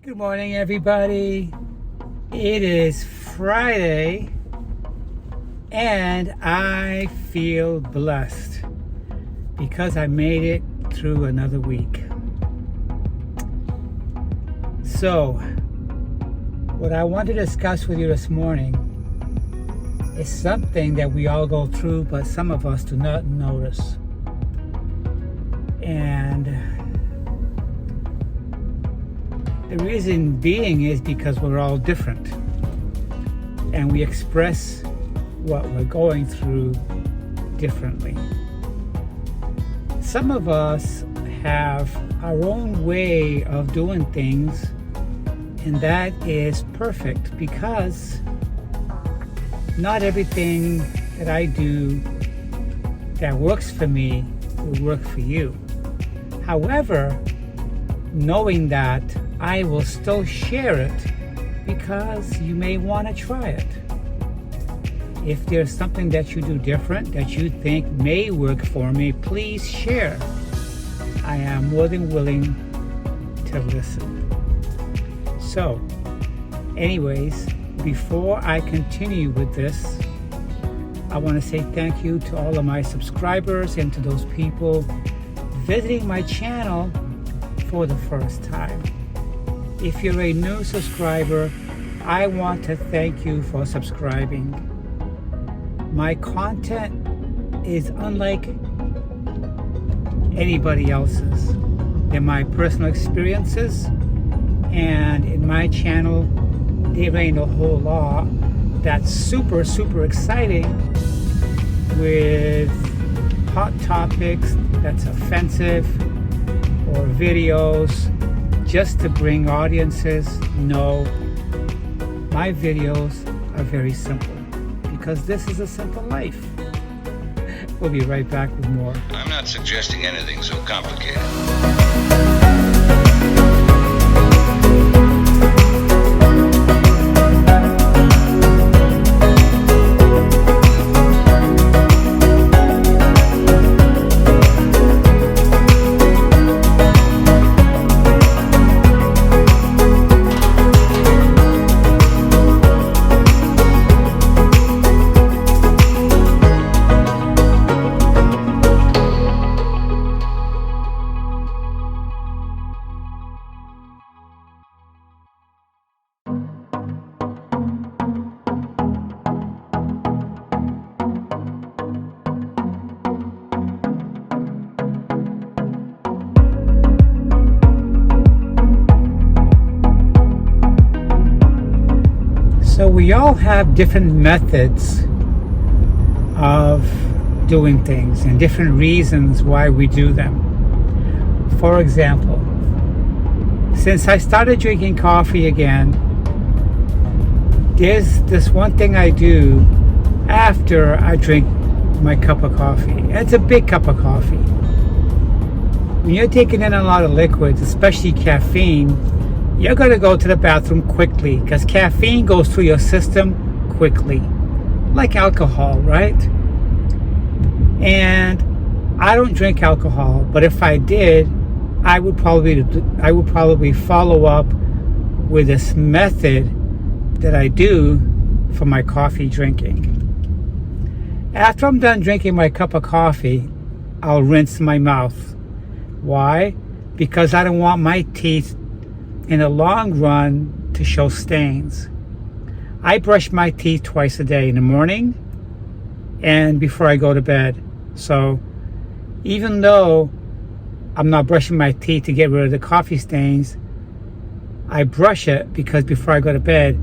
Good morning, everybody. It is Friday, and I feel blessed because I made it through another week. So, what I want to discuss with you this morning is something that we all go through, but some of us do not notice. And the reason being is because we're all different and we express what we're going through differently. Some of us have our own way of doing things, and that is perfect because not everything that I do that works for me will work for you. However, knowing that, I will still share it because you may want to try it. If there's something that you do different that you think may work for me, please share. I am more than willing to listen. So, anyways, before I continue with this, I want to say thank you to all of my subscribers and to those people visiting my channel for the first time. If you're a new subscriber, I want to thank you for subscribing. My content is unlike anybody else's. They're my personal experiences, and in my channel, there ain't a whole lot that's super exciting with hot topics that's offensive or videos just to bring audiences. No, my videos are very simple because this is a simple life. We'll be right back with more. I'm not suggesting anything so complicated. So we all have different methods of doing things and different reasons why we do them. For example, since I started drinking coffee again, there's this one thing I do after I drink my cup of coffee. It's a big cup of coffee. When you're taking in a lot of liquids, especially caffeine, you're going to go to the bathroom quickly because caffeine goes through your system quickly, like alcohol, right? And I don't drink alcohol, but if I did, I would probably follow up with this method that I do for my coffee drinking. After I'm done drinking my cup of coffee, I'll rinse my mouth. Why? Because I don't want my teeth in the long run to show stains. I brush my teeth twice a day, in the morning and before I go to bed. So even though I'm not brushing my teeth to get rid of the coffee stains, I brush it because before I go to bed,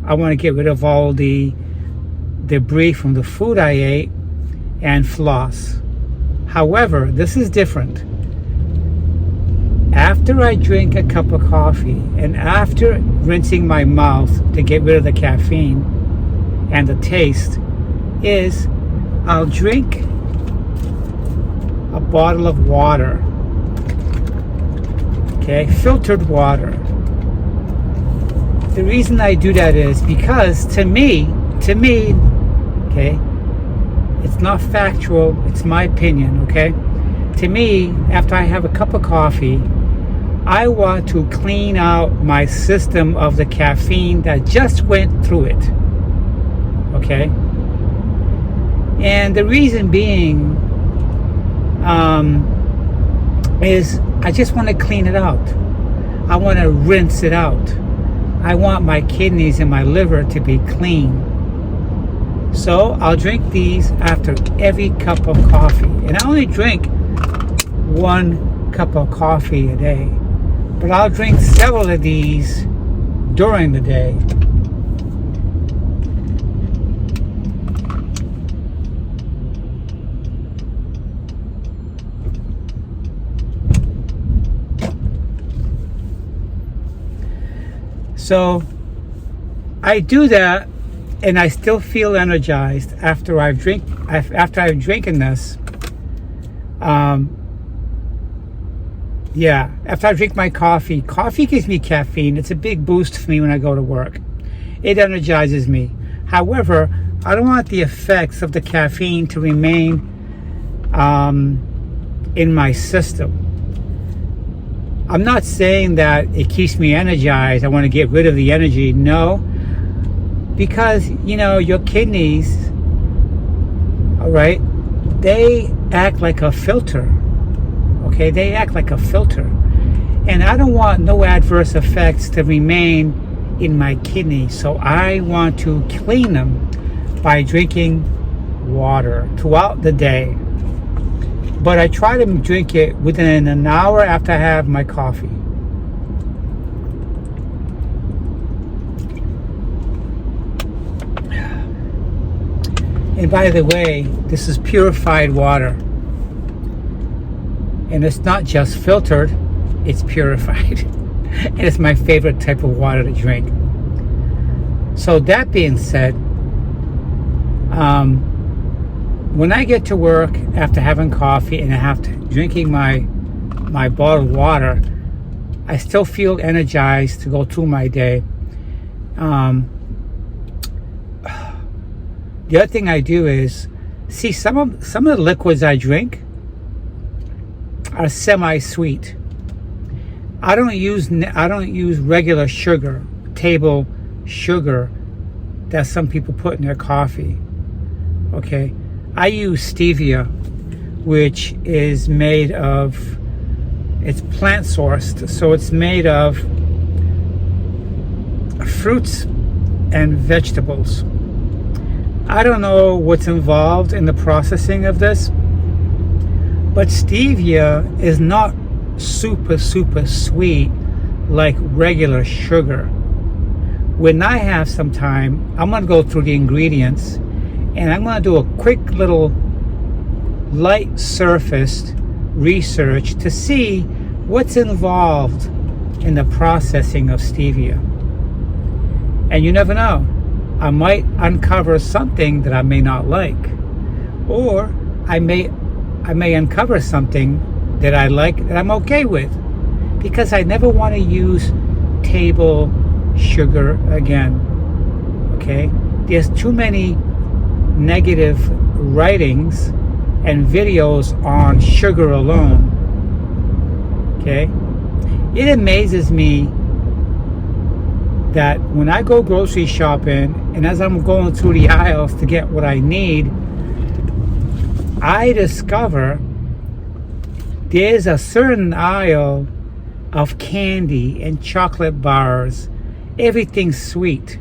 I want to get rid of all the debris from the food I ate and floss. However, this is different. After I drink a cup of coffee and after rinsing my mouth to get rid of the caffeine and the taste, is I'll drink a bottle of water. Okay, filtered water. The reason I do that is because to me, okay, it's not factual, it's my opinion, okay? To me, after I have a cup of coffee, I want to clean out my system of the caffeine that just went through it. Okay? And the reason being is I just want to clean it out. I want to rinse it out. I want my kidneys and my liver to be clean. So I'll drink these after every cup of coffee. And I only drink 1 cup of coffee a day. But I'll drink several of these during the day. So I do that, and I still feel energized after I've drinking this. After I drink my coffee. Coffee gives me caffeine. It's a big boost for me when I go to work. It energizes me. However, I don't want the effects of the caffeine to remain in my system. I'm not saying that it keeps me energized. I want to get rid of the energy. No. Because, your kidneys, all right, they act like a filter. Okay, they act like a filter. And I don't want no adverse effects to remain in my kidneys. So I want to clean them by drinking water throughout the day. But I try to drink it within an hour after I have my coffee. And by the way, this is purified water. And it's not just filtered, it's purified. And it's my favorite type of water to drink. So that being said, when I get to work after having coffee and after drinking my bottled water, I still feel energized to go through my day. The other thing I do is, see, some of the liquids I drink are semi-sweet. I don't use regular sugar, table sugar that some people put in their coffee. Okay, I use stevia, which is made of, it's plant sourced, so it's made of fruits and vegetables. I don't know what's involved in the processing of this, but stevia is not super sweet like regular sugar. When I have some time, I'm going to go through the ingredients and I'm going to do a quick little light surfaced research to see what's involved in the processing of stevia. And you never know, I might uncover something that I may not like, or I may uncover something that I like, that I'm okay with, because I never want to use table sugar again. Okay, there's too many negative writings and videos on sugar alone. Okay, it amazes me that when I go grocery shopping and as I'm going through the aisles to get what I need, I discover there's a certain aisle of candy and chocolate bars, everything sweet.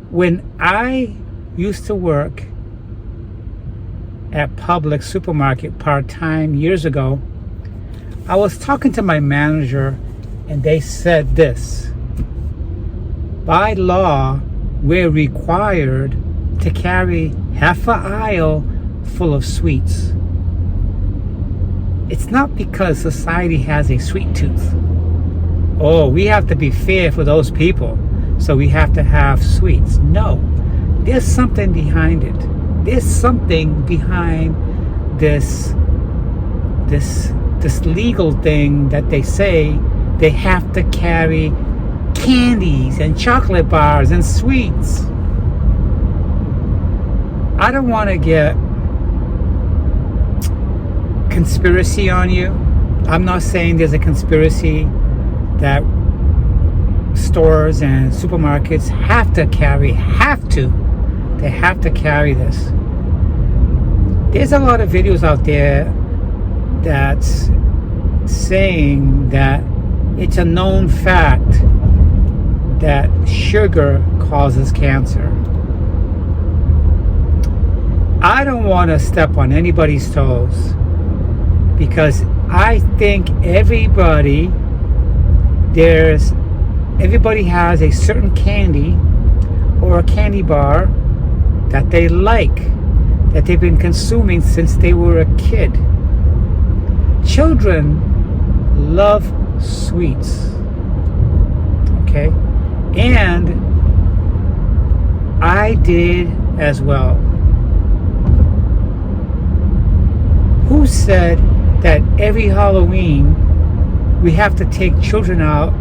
When I used to work at Publix supermarket part-time years ago, I was talking to my manager and they said this: by law, we're required to carry half an aisle full of sweets. It's not because society has a sweet tooth. Oh, we have to be fair for those people, so we have to have sweets. No, there's something behind it. There's something behind this legal thing that they say they have to carry candies and chocolate bars and sweets. I don't want to get conspiracy on you, I'm not saying there's a conspiracy that stores and supermarkets they have to carry this. There's a lot of videos out there that's saying that it's a known fact that sugar causes cancer. I don't want to step on anybody's toes, because I think everybody has a certain candy or a candy bar that they like, that they've been consuming since they were a kid. Children love sweets, okay? And I did as well. Who said that every Halloween we have to take children out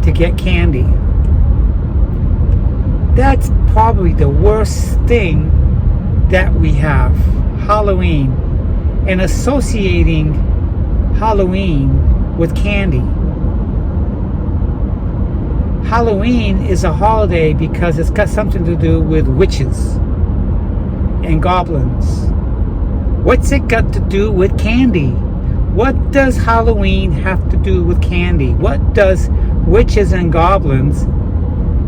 to get candy? That's probably the worst thing that we have, Halloween, and associating Halloween with candy. Halloween is a holiday because it's got something to do with witches and goblins. What's it got to do with candy? What does Halloween have to do with candy? What does witches and goblins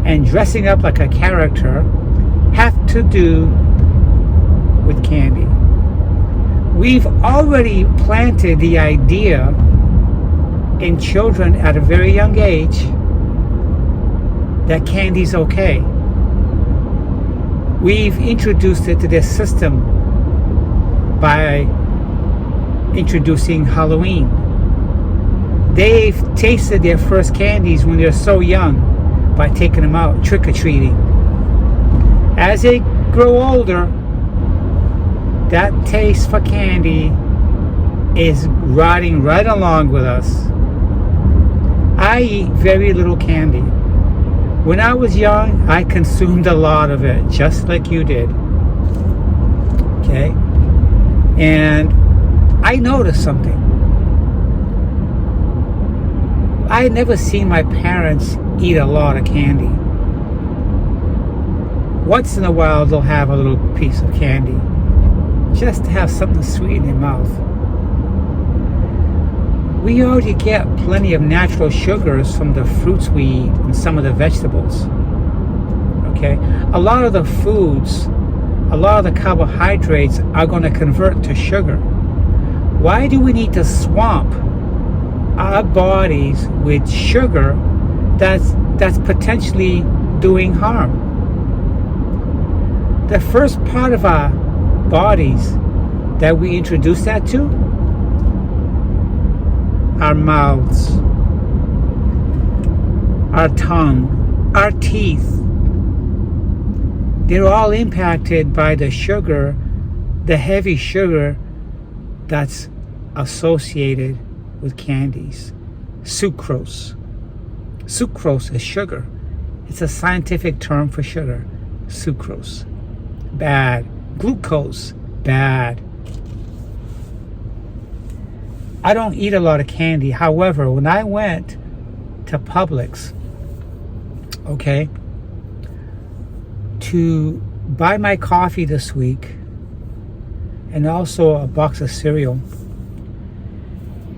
and dressing up like a character have to do with candy? We've already planted the idea in children at a very young age that candy's okay. We've introduced it to their system by introducing Halloween. They've tasted their first candies when they're so young by taking them out trick-or-treating. As they grow older, that taste for candy is riding right along with us. I eat very little candy. When I was young, I consumed a lot of it, just like you did. Okay? And I noticed something. I had never seen my parents eat a lot of candy. Once in a while, they'll have a little piece of candy, just to have something sweet in their mouth. We already get plenty of natural sugars from the fruits we eat and some of the vegetables. Okay? A lot of the foods, a lot of the carbohydrates are going to convert to sugar. Why do we need to swamp our bodies with sugar that's potentially doing harm? The first part of our bodies that we introduce that to, our mouths, our tongue, our teeth, they're all impacted by the sugar, the heavy sugar that's associated with candies. Sucrose. Sucrose is sugar. It's a scientific term for sugar. Sucrose. Bad. Glucose. Bad. I don't eat a lot of candy. However, when I went to Publix, okay, to buy my coffee this week and also a box of cereal,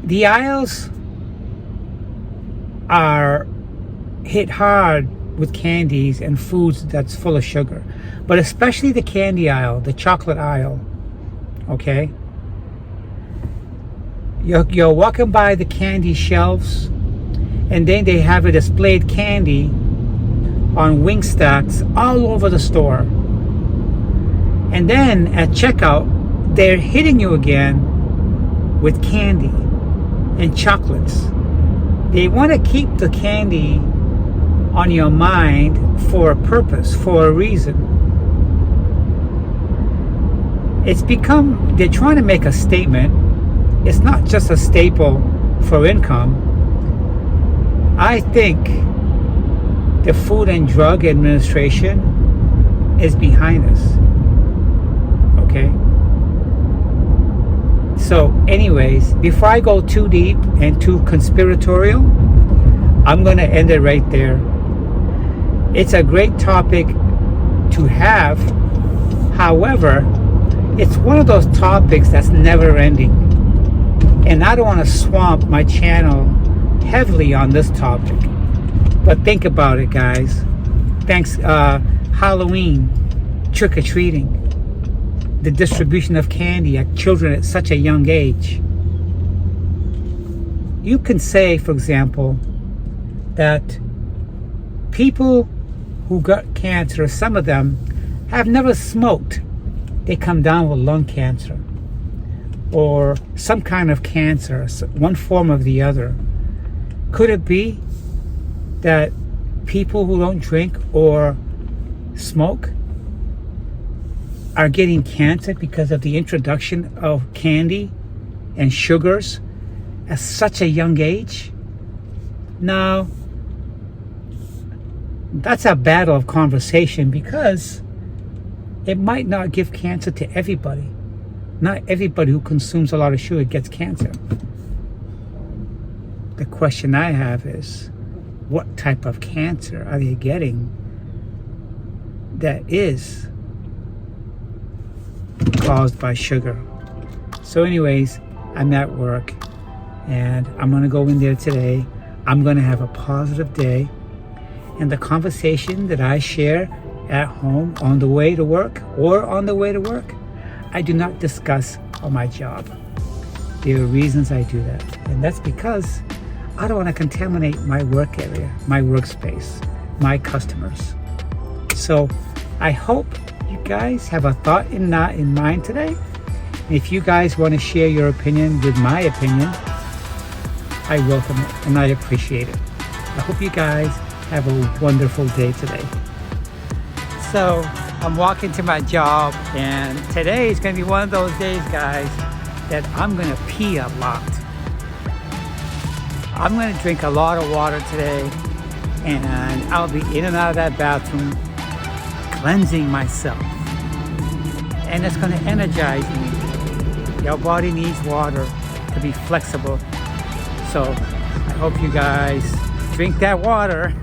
the aisles are hit hard with candies and foods that's full of sugar, but especially the candy aisle, the chocolate aisle. Okay, you're walking by the candy shelves, and then they have a displayed candy on wing stacks all over the store, and then at checkout they're hitting you again with candy and chocolates. They want to keep the candy on your mind for a purpose, for a reason. It's become, they're trying to make a statement. It's not just a staple for income. I think the Food and Drug Administration is behind us. Okay? So anyways, before I go too deep and too conspiratorial, I'm going to end it right there. It's a great topic to have. However, it's one of those topics that's never ending. And I don't want to swamp my channel heavily on this topic. But think about it, guys. Thanks, Halloween, trick-or-treating, the distribution of candy at children at such a young age. You can say, for example, that people who got cancer, some of them have never smoked. They come down with lung cancer or some kind of cancer, one form or the other. Could it be that people who don't drink or smoke are getting cancer because of the introduction of candy and sugars at such a young age? Now, that's a battle of conversation, because it might not give cancer to everybody. Not everybody who consumes a lot of sugar gets cancer. The question I have is, what type of cancer are they getting that is caused by sugar? So anyways, I'm at work and I'm going to go in there today. I'm going to have a positive day. And the conversation that I share at home on the way to work or on the way to work, I do not discuss on my job. There are reasons I do that. And that's because I don't want to contaminate my work area, my workspace, my customers. So I hope you guys have a thought in mind today. If you guys want to share your opinion with my opinion, I welcome it and I appreciate it. I hope you guys have a wonderful day today. So I'm walking to my job, and today is going to be one of those days, guys, that I'm going to pee a lot. I'm going to drink a lot of water today, and I'll be in and out of that bathroom cleansing myself. And it's going to energize me. Your body needs water to be flexible. So I hope you guys drink that water.